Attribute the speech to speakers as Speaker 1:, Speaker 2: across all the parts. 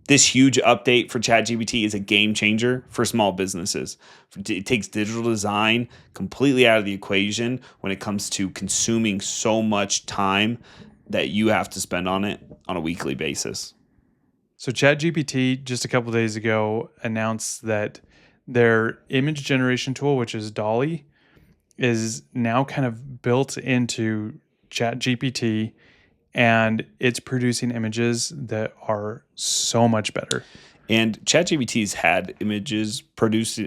Speaker 1: this huge update for ChatGPT is a game changer for small businesses. It takes digital design completely out of the equation when it comes to consuming so much time that you have to spend on it on a weekly basis.
Speaker 2: So ChatGPT just a couple of days ago announced that their image generation tool, which is DALL-E, is now kind of built into ChatGPT, and it's producing images that are so much better.
Speaker 1: And ChatGPT's had images produced.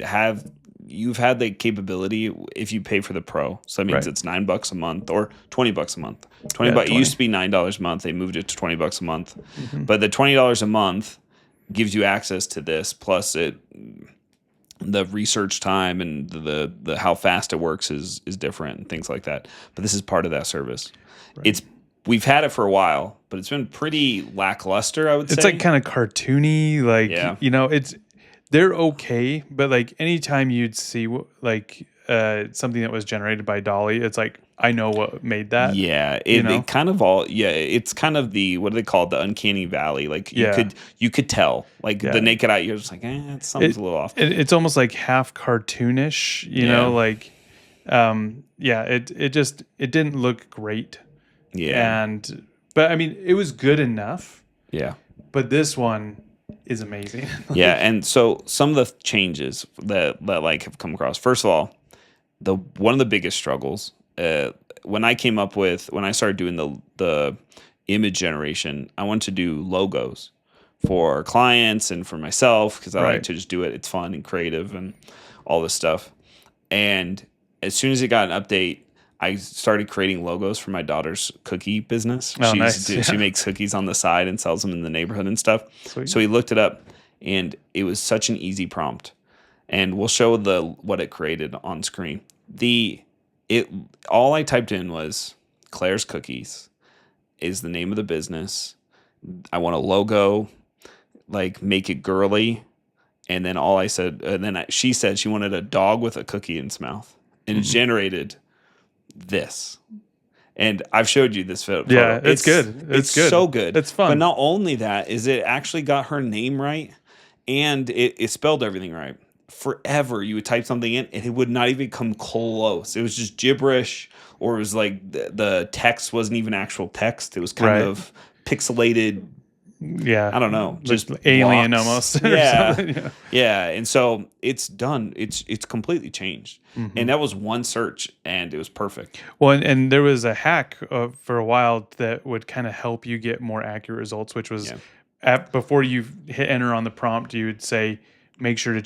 Speaker 1: You've had the capability if you pay for the Pro. So that means it's $9 a month or $20 a month. It used to be $9 a month. They moved it to $20 a month. Mm-hmm. But the $20 a month gives you access to this, plus the research time and the how fast it works is different and things like that. But this is part of that service. Right. We've had it for a while, but it's been pretty lackluster, I would say.
Speaker 2: It's like kind of cartoony, they're okay, but like anytime you'd see something that was generated by DALL-E, it's like, I know what made that.
Speaker 1: Yeah, it's kind of the, what do they call it? The uncanny valley. Like you could tell, like the naked eye, you're just like, something's a little off.
Speaker 2: It's almost like half cartoonish, you know, like, it didn't look great.
Speaker 1: Yeah.
Speaker 2: But I mean, it was good enough.
Speaker 1: Yeah.
Speaker 2: But this one is amazing.
Speaker 1: Yeah. And so some of the changes that have come across, first of all, one of the biggest struggles, when I started doing the image generation, I wanted to do logos for clients and for myself, because I like to just do it. It's fun and creative and all this stuff. And as soon as it got an update, I started creating logos for my daughter's cookie business. She makes cookies on the side and sells them in the neighborhood and stuff. Sweet. So he looked it up, and it was such an easy prompt. And we'll show what it created on screen. All I typed in was Claire's Cookies is the name of the business. I want a logo, like make it girly. And then she said she wanted a dog with a cookie in its mouth. And it generated this. And I've showed you this photo.
Speaker 2: Yeah, it's good.
Speaker 1: It's good. So good.
Speaker 2: It's fun.
Speaker 1: But not only that, is it actually got her name right, and it spelled everything right. Forever, you would type something in, and it would not even come close. It was just gibberish, or it was like the text wasn't even actual text. It was kind of pixelated.
Speaker 2: Yeah,
Speaker 1: I don't know, just
Speaker 2: alien almost.
Speaker 1: Yeah. Yeah. And so it's done. It's completely changed, and that was one search, and it was perfect.
Speaker 2: Well, and there was a hack for a while that would kind of help you get more accurate results, which was before you hit enter on the prompt, you would say, make sure to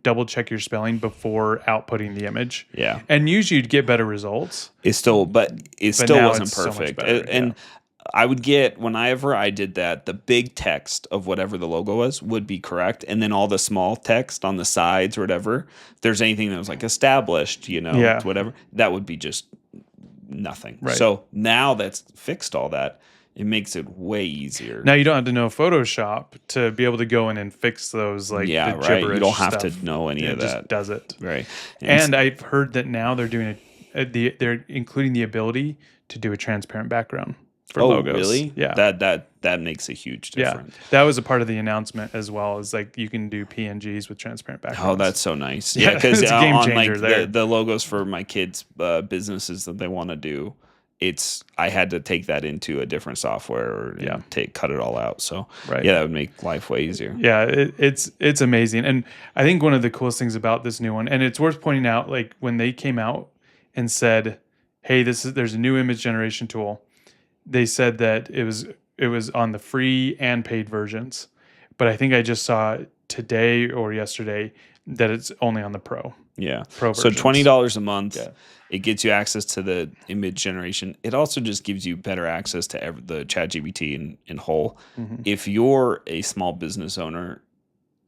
Speaker 2: double check your spelling before outputting the image.
Speaker 1: Yeah,
Speaker 2: and usually you'd get better results.
Speaker 1: It still wasn't perfect, and I would get, whenever I did that, the big text of whatever the logo was would be correct. And then all the small text on the sides or whatever, if there's anything that was like established, whatever, that would be just nothing. Right. So now that's fixed all that, it makes it way easier.
Speaker 2: Now you don't have to know Photoshop to be able to go in and fix those, like, the gibberish
Speaker 1: You don't have
Speaker 2: stuff.
Speaker 1: To know any of that.
Speaker 2: It just does it.
Speaker 1: Right.
Speaker 2: And I've heard that now they're doing they're including the ability to do a transparent background for logos.
Speaker 1: Really?
Speaker 2: Yeah.
Speaker 1: That makes a huge difference.
Speaker 2: Yeah. That was a part of the announcement as well, as like you can do PNGs with transparent backgrounds.
Speaker 1: Oh, that's so nice. Yeah, because
Speaker 2: it's a game changer
Speaker 1: on
Speaker 2: there.
Speaker 1: The logos for my kids' businesses that they want to do, I had to take that into a different software and cut it all out. So that would make life way easier.
Speaker 2: Yeah, it's amazing. And I think one of the coolest things about this new one, and it's worth pointing out, like when they came out and said, hey, there's a new image generation tool, they said that it was on the free and paid versions. But I think I just saw today or yesterday that it's only on the Pro.
Speaker 1: Yeah.
Speaker 2: Pro
Speaker 1: so
Speaker 2: versions.
Speaker 1: $20 a month. Yeah. It gets you access to the image generation. It also just gives you better access to the ChatGPT in whole. Mm-hmm. If you're a small business owner,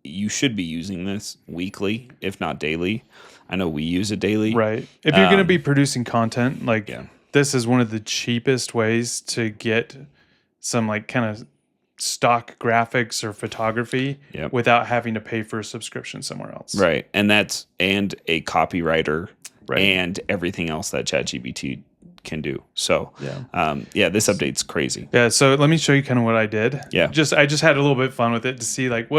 Speaker 1: you should be using this weekly, if not daily. I know we use it daily.
Speaker 2: Right. If you're going to be producing content, this is one of the cheapest ways to get some like kind of stock graphics or photography without having to pay for a subscription somewhere else.
Speaker 1: Right. And a copywriter and everything else that ChatGPT can do. So
Speaker 2: Yeah.
Speaker 1: this update's crazy.
Speaker 2: Yeah, so let me show you kind of what I did.
Speaker 1: Yeah.
Speaker 2: I just had a little bit fun with it to see like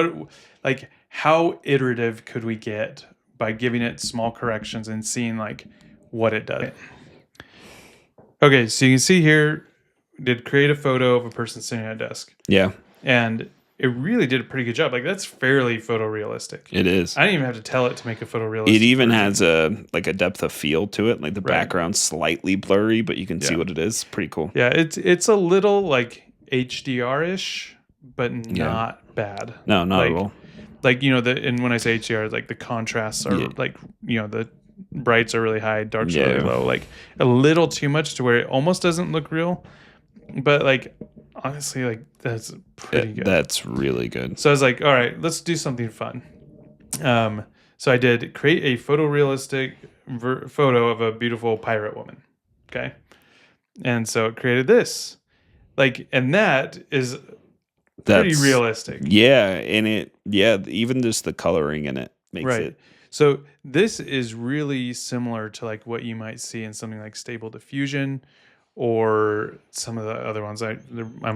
Speaker 2: how iterative could we get by giving it small corrections and seeing like what it does. Okay, so you can see here, did create a photo of a person sitting at a desk.
Speaker 1: Yeah,
Speaker 2: And it really did a pretty good job. Like that's fairly photorealistic.
Speaker 1: it is.
Speaker 2: I didn't even have to tell it to make a photorealistic.
Speaker 1: It even
Speaker 2: version.
Speaker 1: has a depth of field to it. Like the background's slightly blurry, but you can see what it is. Pretty cool.
Speaker 2: Yeah, it's a little like HDR-ish, but not bad.
Speaker 1: No, not at all.
Speaker 2: Like, and when I say HDR, like the contrasts are like, the brights are really high, darks are really low. Like a little too much to where it almost doesn't look real. But like, honestly, like that's pretty good.
Speaker 1: That's really good.
Speaker 2: So I was like, all right, let's do something fun. So I did create a photorealistic photo of a beautiful pirate woman. Okay. And so it created this. Like, and that is pretty realistic.
Speaker 1: Yeah. And even just the coloring in it makes it.
Speaker 2: So this is really similar to like what you might see in something like Stable Diffusion or some of the other ones. I'm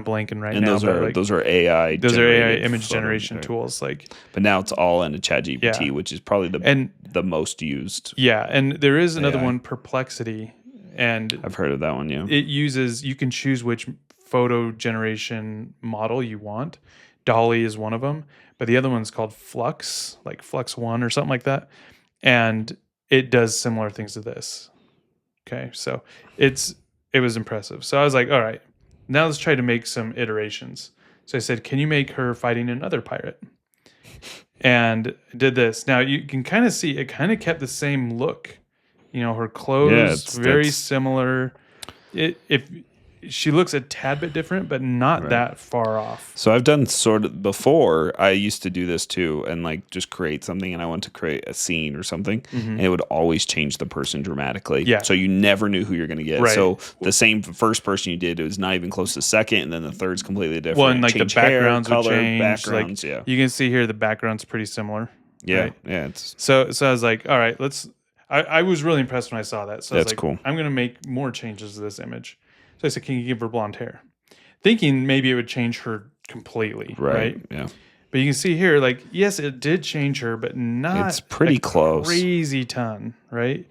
Speaker 2: blanking right now.
Speaker 1: Those are AI.
Speaker 2: Those are AI image generation tools. Like,
Speaker 1: but now it's all into ChatGPT, which is probably the most used.
Speaker 2: Yeah, and there is another one, Perplexity, and
Speaker 1: I've heard of that one. Yeah,
Speaker 2: you can choose which photo generation model you want. Dolly is one of them, but the other one's called Flux, like Flux One or something like that, and it does similar things to this. Okay, so it was impressive. So I was like, all right, now let's try to make some iterations. So I said, can you make her fighting another pirate? And did this. Now you can kind of see it kind of kept the same look. Her clothes very similar. If she looks a tad bit different, but not that far off.
Speaker 1: So I've done sort of before. I used to do this too, and like just create something, and I want to create a scene or something, and it would always change the person dramatically. Yeah. So you never knew who you're going to get. Right. So the same first person you did, it was not even close to second, and then the third's completely different.
Speaker 2: Well, and like the backgrounds would change.
Speaker 1: Backgrounds,
Speaker 2: you can see here the background's pretty similar.
Speaker 1: Yeah,
Speaker 2: right?
Speaker 1: Yeah.
Speaker 2: So I was like, all right, let's. I was really impressed when I saw that. So I was like,
Speaker 1: cool.
Speaker 2: I'm going to make more changes to this image. So I said, can you give her blonde hair? Thinking maybe it would change her completely, right?
Speaker 1: Yeah.
Speaker 2: But you can see here, like, yes, it did change her, but not
Speaker 1: it's pretty close.
Speaker 2: Crazy ton, right?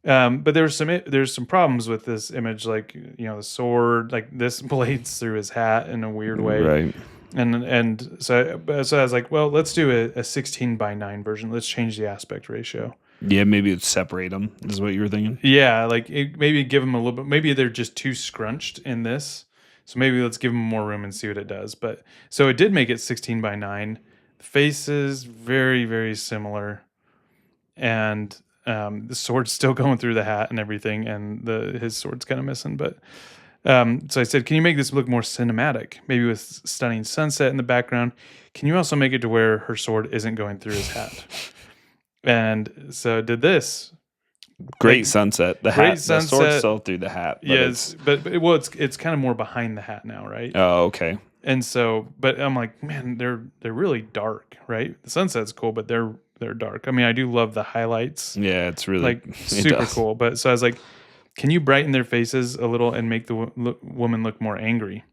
Speaker 2: But there's some problems with this image, like, the sword, like this blades through his hat in a weird way.
Speaker 1: Right.
Speaker 2: And so I was like, well, let's do a 16:9 version. Let's change the aspect ratio.
Speaker 1: Yeah, maybe it'd separate them, is what you were thinking?
Speaker 2: Yeah, like maybe give them a little bit. Maybe they're just too scrunched in this. So maybe let's give them more room and see what it does. But so it did make it 16:9. The faces, very, very similar. And the sword's still going through the hat and everything. And his sword's kind of missing. But so I said, can you make this look more cinematic? Maybe with stunning sunset in the background. Can you also make it to where her sword isn't going through his hat? And so I did this.
Speaker 1: Great sunset. The sword's still through the hat.
Speaker 2: Yes, but it's kind of more behind the hat now, right?
Speaker 1: Oh, okay.
Speaker 2: And so, but I'm like, man, they're really dark, right? The sunset's cool, but they're dark. I mean, I do love the highlights.
Speaker 1: Yeah, it's really
Speaker 2: like super cool. But so I was like, can you brighten their faces a little and make the woman look more angry?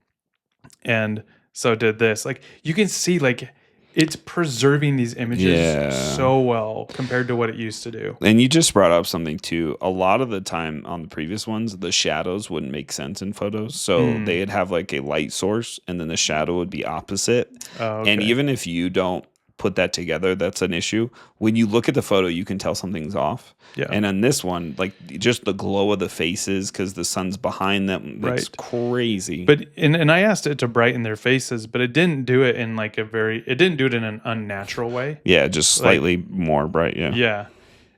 Speaker 2: And so I did this. Like you can see, like. It's preserving these images so well compared to what it used to do.
Speaker 1: And you just brought up something too. A lot of the time on the previous ones, the shadows wouldn't make sense in photos. So they'd have like a light source and then the shadow would be opposite. Oh, okay. And even if you don't put that together, that's an issue. When you look at the photo, you can tell something's off. Yeah. And on this one, like just the glow of the faces because the sun's behind them, it's crazy.
Speaker 2: But and I asked it to brighten their faces, but it didn't do it in like it didn't do it in an unnatural way.
Speaker 1: Yeah, just slightly more bright. Yeah.
Speaker 2: Yeah.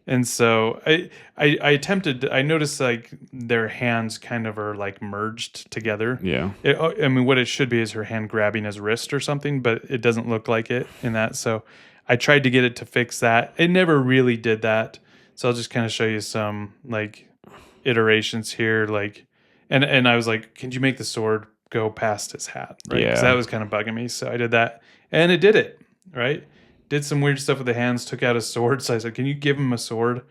Speaker 2: And so I attempted. I noticed like their hands kind of are like merged together.
Speaker 1: Yeah.
Speaker 2: I mean, what it should be is her hand grabbing his wrist or something, but it doesn't look like it in that. So I tried to get it to fix that. It never really did that. So I'll just kind of show you some like iterations here. Like, and I was like, can you make the sword go past his hat? Right. Because that was kind of bugging me. So I did that, and it did it. Right. Did some weird stuff with the hands, took out a sword. So I said, can you give him a sword?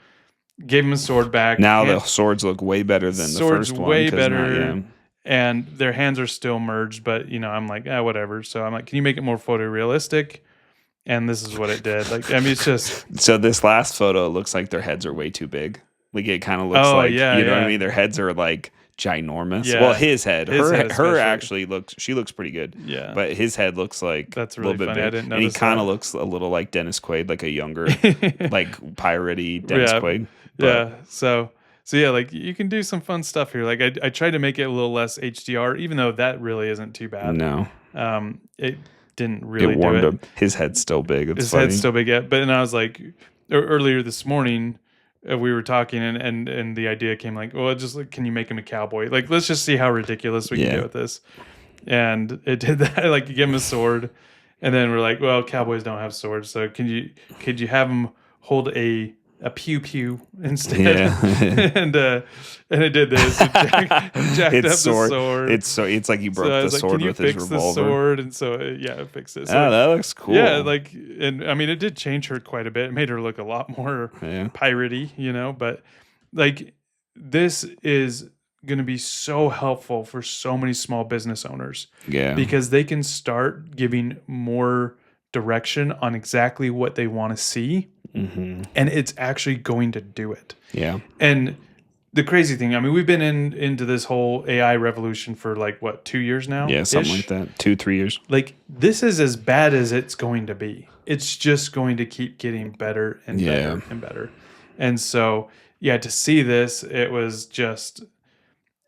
Speaker 2: Gave him a sword back.
Speaker 1: Now the swords look way better than the
Speaker 2: Sword's
Speaker 1: first one.
Speaker 2: way
Speaker 1: 'cause
Speaker 2: better.
Speaker 1: now,
Speaker 2: And their hands are still merged, but I'm like, whatever. So I'm like, can you make it more photorealistic? And this is what it did. Like, I mean, it's just,
Speaker 1: So this last photo looks like their heads are way too big. Like it kind of looks
Speaker 2: Oh,
Speaker 1: like,
Speaker 2: yeah,
Speaker 1: you know what I
Speaker 2: yeah.
Speaker 1: mean? Their heads are like ginormous.
Speaker 2: Yeah.
Speaker 1: Well, his head,
Speaker 2: His
Speaker 1: her
Speaker 2: head
Speaker 1: her
Speaker 2: especially.
Speaker 1: actually looks pretty good.
Speaker 2: Yeah.
Speaker 1: But his head looks like
Speaker 2: That's
Speaker 1: a little
Speaker 2: really
Speaker 1: bit
Speaker 2: funny. I
Speaker 1: big.
Speaker 2: didn't
Speaker 1: And he
Speaker 2: notice
Speaker 1: kind of
Speaker 2: that.
Speaker 1: looks a little like Dennis Quaid, like a younger, like piratey Dennis
Speaker 2: Yeah.
Speaker 1: Quaid. But
Speaker 2: Yeah. So yeah, like you can do some fun stuff here. Like I tried to make it a little less HDR, even though that really isn't too bad.
Speaker 1: no,
Speaker 2: It didn't really
Speaker 1: it warmed
Speaker 2: do it.
Speaker 1: up. His head's still big. It's
Speaker 2: His
Speaker 1: funny.
Speaker 2: head's still big yet. But then I was like, earlier this morning, we were talking and the idea came like, well, just like, can you make him a cowboy? Like, let's just see how ridiculous we can
Speaker 1: Yeah.
Speaker 2: get with this. And it did that. Like, you give him a sword, and then we're like, well, cowboys don't have swords, so could you have him hold a pew pew instead?
Speaker 1: Yeah.
Speaker 2: and it did this. It jacked up
Speaker 1: Its sword.
Speaker 2: the sword.
Speaker 1: It's like he broke
Speaker 2: So I
Speaker 1: the
Speaker 2: was like,
Speaker 1: sword
Speaker 2: can you
Speaker 1: with his
Speaker 2: fix the
Speaker 1: revolver.
Speaker 2: sword? And so it fixed it. So
Speaker 1: Oh, that looks cool.
Speaker 2: yeah, like, and I mean, it did change her quite a bit. It made her look a lot more
Speaker 1: Yeah.
Speaker 2: piratey, but like, this is going to be so helpful for so many small business owners
Speaker 1: Yeah.
Speaker 2: because they can start giving more direction on exactly what they want to see,
Speaker 1: Mm-hmm.
Speaker 2: and it's actually going to do it.
Speaker 1: Yeah.
Speaker 2: And the crazy thing, I mean, we've been into this whole AI revolution for like what, 2 years now?
Speaker 1: Yeah, something like that. 2-3 years.
Speaker 2: Like, this is as bad as it's going to be. It's just going to keep getting better and better and better. And so, yeah, to see this, it was just,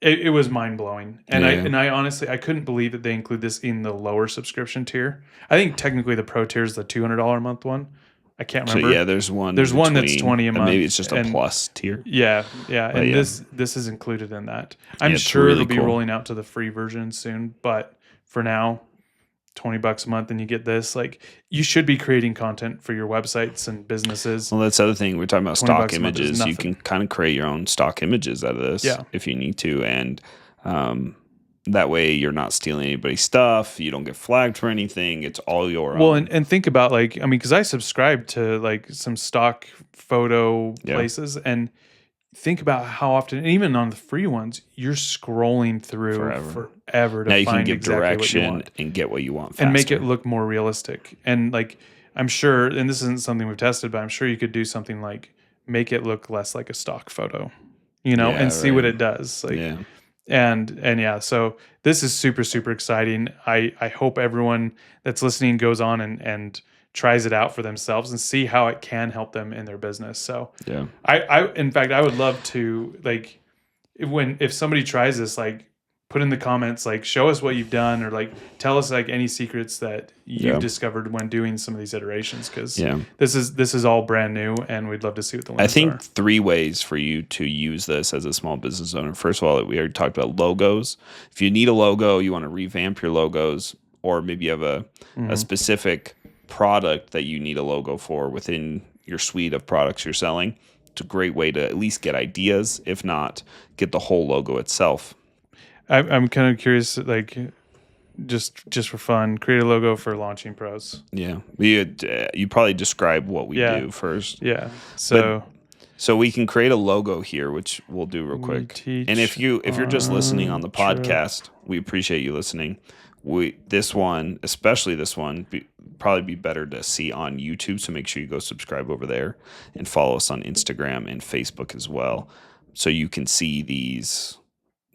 Speaker 2: it was mind blowing. And I honestly, I couldn't believe that they include this in the lower subscription tier. I think technically the pro tier is the $200 a month one. I can't
Speaker 1: So
Speaker 2: remember.
Speaker 1: yeah, there's one.
Speaker 2: There's one that's
Speaker 1: between,
Speaker 2: 20 a
Speaker 1: and
Speaker 2: month,
Speaker 1: maybe it's just a
Speaker 2: and-
Speaker 1: plus tier.
Speaker 2: Yeah, and
Speaker 1: yeah.
Speaker 2: this is included in that. I'm
Speaker 1: Yeah, it's
Speaker 2: sure
Speaker 1: really
Speaker 2: it'll be
Speaker 1: cool.
Speaker 2: rolling out to the free version soon, but for now, $20 a month and you get this. Like, you should be creating content for your websites and businesses.
Speaker 1: Well, that's the other thing. We're talking about stock
Speaker 2: $20 a month is
Speaker 1: images. You
Speaker 2: nothing.
Speaker 1: can kind of create your own stock images out of this
Speaker 2: Yeah.
Speaker 1: if you need to. And that way you're not stealing anybody's stuff. You don't get flagged for anything. It's all your
Speaker 2: Well,
Speaker 1: own.
Speaker 2: and think about, like, I mean, because I subscribe to like some stock photo
Speaker 1: Yeah.
Speaker 2: places, and think about how often, and even on the free ones, you're scrolling through forever to
Speaker 1: Now you
Speaker 2: find
Speaker 1: can give
Speaker 2: exactly what you
Speaker 1: direction
Speaker 2: want.
Speaker 1: and get what you want faster.
Speaker 2: And make it look more realistic. And like, I'm sure, and this isn't something we've tested, but I'm sure you could do something like make it look less like a stock photo,
Speaker 1: Yeah,
Speaker 2: and see what
Speaker 1: right.
Speaker 2: it does. Like,
Speaker 1: Yeah.
Speaker 2: and yeah, so this is super, super exciting. I hope everyone that's listening goes on and tries it out for themselves and see how it can help them in their business. So
Speaker 1: Yeah.
Speaker 2: I in fact, I would love to, like, if somebody tries this, like, put in the comments, like, show us what you've done, or like tell us like any secrets that you've
Speaker 1: Yeah.
Speaker 2: discovered when doing some of these iterations, because
Speaker 1: Yeah.
Speaker 2: this is all brand new, and we'd love to see what the
Speaker 1: I
Speaker 2: limits
Speaker 1: think
Speaker 2: are.
Speaker 1: 3 ways for you to use this as a small business owner. First of all, we already talked about logos. If you need a logo, you want to revamp your logos, or maybe you have a specific product that you need a logo for within your suite of products you're selling. It's a great way to at least get ideas, if not get the whole logo itself.
Speaker 2: I'm kind of curious, like, just for fun, create a logo for launching pros.
Speaker 1: Yeah. You probably describe what we
Speaker 2: Yeah.
Speaker 1: do first.
Speaker 2: Yeah. So
Speaker 1: So we can create a logo here, which we'll do real
Speaker 2: We
Speaker 1: quick.
Speaker 2: teach
Speaker 1: And if you're just listening on the
Speaker 2: on
Speaker 1: podcast, we appreciate you listening. This one, especially this one, probably be better to see on YouTube. So make sure you go subscribe over there and follow us on Instagram and Facebook as well, so you can see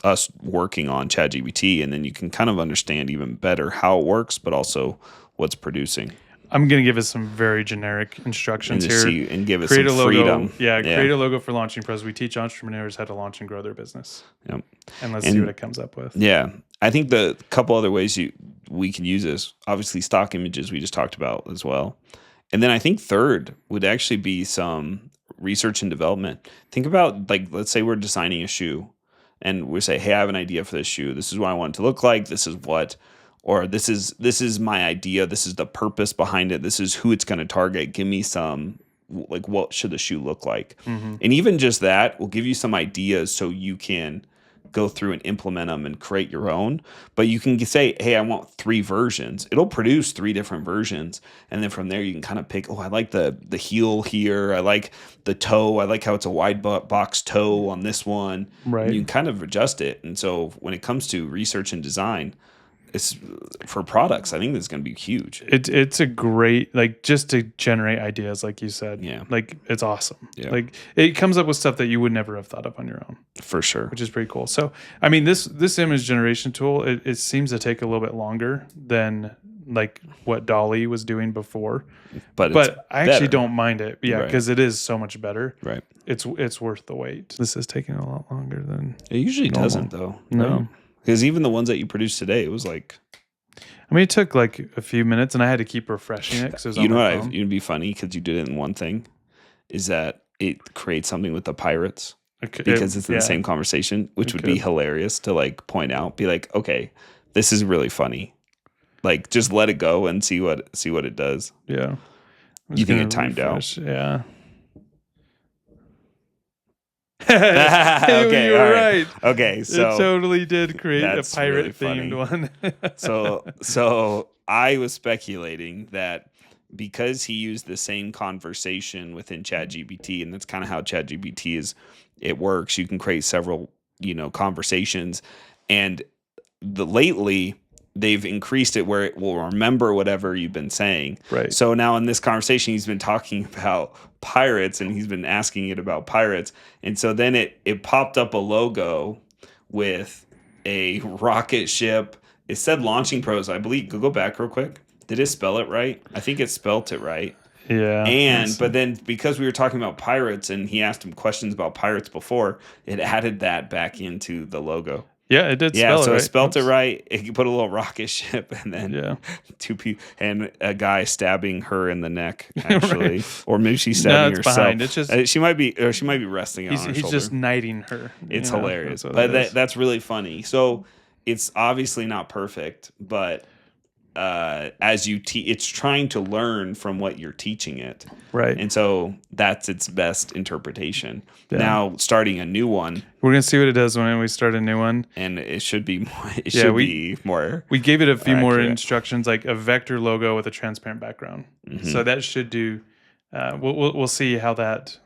Speaker 1: us working on ChatGPT, and then you can kind of understand even better how it works, but also what's producing.
Speaker 2: I'm going to give us some very generic instructions
Speaker 1: And
Speaker 2: here.
Speaker 1: just see and give us
Speaker 2: Create
Speaker 1: some
Speaker 2: a logo.
Speaker 1: freedom.
Speaker 2: Yeah, create a logo for launching pros. We teach entrepreneurs how to launch and grow their business.
Speaker 1: Yep.
Speaker 2: And let's see what it comes up with.
Speaker 1: Yeah. I think the couple other ways we can use this, obviously stock images we just talked about as well. And then I think third would actually be some research and development. Think about, like, let's say we're designing a shoe and we say, hey, I have an idea for this shoe. This is what I want it to look like. This is this is my idea. This is the purpose behind it. This is who it's going to target. Give me some, like, what should the shoe look like?
Speaker 2: Mm-hmm.
Speaker 1: And even just that will give you some ideas so you can go through and implement them and create your own. But you can say, hey, I want 3 versions. It'll produce 3 different versions. And then from there, you can kind of pick, I like the heel here. I like the toe. I like how it's a wide box toe on this one.
Speaker 2: Right.
Speaker 1: And you can kind of adjust it. And so when it comes to research and design, it's for products, I think this is going to be huge.
Speaker 2: It's a great, like, just to generate ideas, like you said.
Speaker 1: Yeah.
Speaker 2: Like, it's awesome.
Speaker 1: Yeah.
Speaker 2: Like, it comes up with stuff that you would never have thought of on your own.
Speaker 1: For sure.
Speaker 2: Which is pretty cool. So, I mean, this image generation tool, it seems to take a little bit longer than like what Dolly was doing before. But I actually don't mind it. Yeah, because it is so much better.
Speaker 1: Right.
Speaker 2: It's worth the wait. This is taking a lot longer than
Speaker 1: it usually
Speaker 2: normal.
Speaker 1: doesn't, though.
Speaker 2: No.
Speaker 1: Right? Because even the ones that you produced today, it was like...
Speaker 2: I mean, it took like a few minutes, and I had to keep refreshing it. Cause it was
Speaker 1: you know what? It'd be funny because you did it in one thing, is that it creates something with the pirates because it's in the same conversation, which would be hilarious to like point out. Be like, okay, this is really funny. Like, just let it go and see what it does.
Speaker 2: Yeah.
Speaker 1: You think it timed out?
Speaker 2: Yeah.
Speaker 1: Okay,
Speaker 2: you're right.
Speaker 1: Okay, so
Speaker 2: it totally did create a pirate
Speaker 1: really
Speaker 2: themed one.
Speaker 1: So I was speculating that because he used the same conversation within ChatGPT, and that's kind of how ChatGPT it works. You can create several, conversations, and lately they've increased it where it will remember whatever you've been saying.
Speaker 2: Right.
Speaker 1: So now in this conversation, he's been talking about pirates, and he's been asking it about pirates. And so then it popped up a logo with a rocket ship. It said Launching Pros, I believe. Go back real quick. Did it spell it right? I think it spelt it right.
Speaker 2: Yeah.
Speaker 1: But then because we were talking about pirates and he asked him questions about pirates before, it added that back into the logo.
Speaker 2: Yeah, it did spell it right.
Speaker 1: So it spelt it right. It put a little rocket ship and then 2 people and a guy stabbing her in the neck, actually. Right. Or maybe she's stabbing herself. Behind. It's just, she might be resting on her shoulder.
Speaker 2: He's just knighting her.
Speaker 1: It's hilarious. That's really funny. So it's obviously not perfect, but as you it's trying to learn from what you're teaching it.
Speaker 2: Right.
Speaker 1: And so that's its best interpretation. Yeah. Now starting a new one.
Speaker 2: We're going to see what it does when we start a new one.
Speaker 1: And it should be more, be more.
Speaker 2: We gave it a few more instructions, like a vector logo with a transparent background. Mm-hmm. So that should do, we'll see how that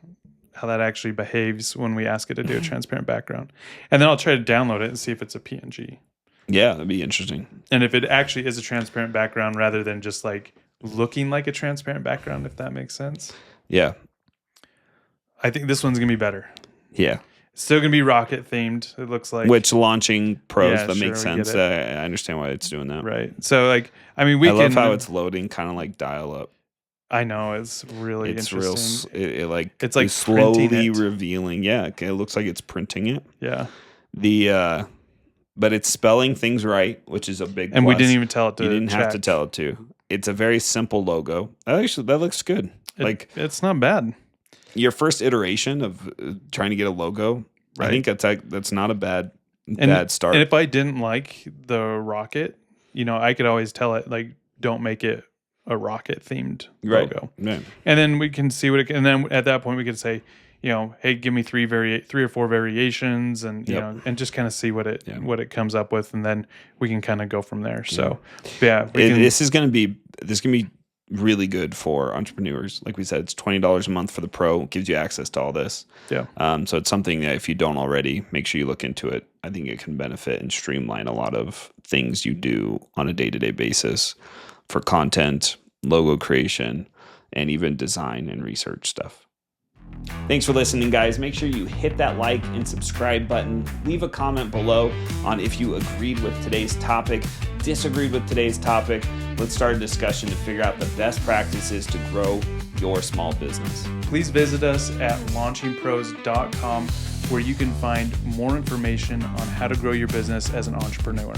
Speaker 2: actually behaves when we ask it to do a transparent background. And then I'll try to download it and see if it's a PNG.
Speaker 1: Yeah, that'd be interesting.
Speaker 2: And if it actually is a transparent background rather than just like looking like a transparent background, if that makes sense.
Speaker 1: Yeah.
Speaker 2: I think this one's going to be better.
Speaker 1: Yeah.
Speaker 2: It's still going to be rocket themed, it looks like.
Speaker 1: Which Launching Pros, that makes sense. I understand why it's doing that.
Speaker 2: Right. So, like, I mean,
Speaker 1: I love how it's loading kind of like dial up.
Speaker 2: I know. It's really interesting.
Speaker 1: It's like slowly revealing. Yeah. It looks like it's printing it.
Speaker 2: Yeah.
Speaker 1: But it's spelling things right, which is a big
Speaker 2: And
Speaker 1: plus.
Speaker 2: we didn't even tell it to.
Speaker 1: You didn't have to tell it to. It's a very simple logo. That looks good.
Speaker 2: It's not bad.
Speaker 1: Your first iteration of trying to get a logo, right. I think that's not a bad start.
Speaker 2: And if I didn't like the rocket, I could always tell it, like, don't make it a rocket themed logo.
Speaker 1: Right.
Speaker 2: And then we can see and then at that point we could say, hey, give me 3 or 4 variations, and and just kind of see what it comes up with, and then we can kind of go from there. So, this is
Speaker 1: going to be really good for entrepreneurs. Like we said, it's $20 a month for the pro. It gives you access to all this.
Speaker 2: Yeah.
Speaker 1: So it's something that if you don't already, make sure you look into it. I think it can benefit and streamline a lot of things you do on a day-to-day basis for content, logo creation, and even design and research stuff. Thanks for listening, guys. Make sure you hit that like and subscribe button. Leave a comment below on if you agreed with today's topic, disagreed with today's topic. Let's start a discussion to figure out the best practices to grow your small business.
Speaker 2: Please visit us at launchingpros.com, where you can find more information on how to grow your business as an entrepreneur.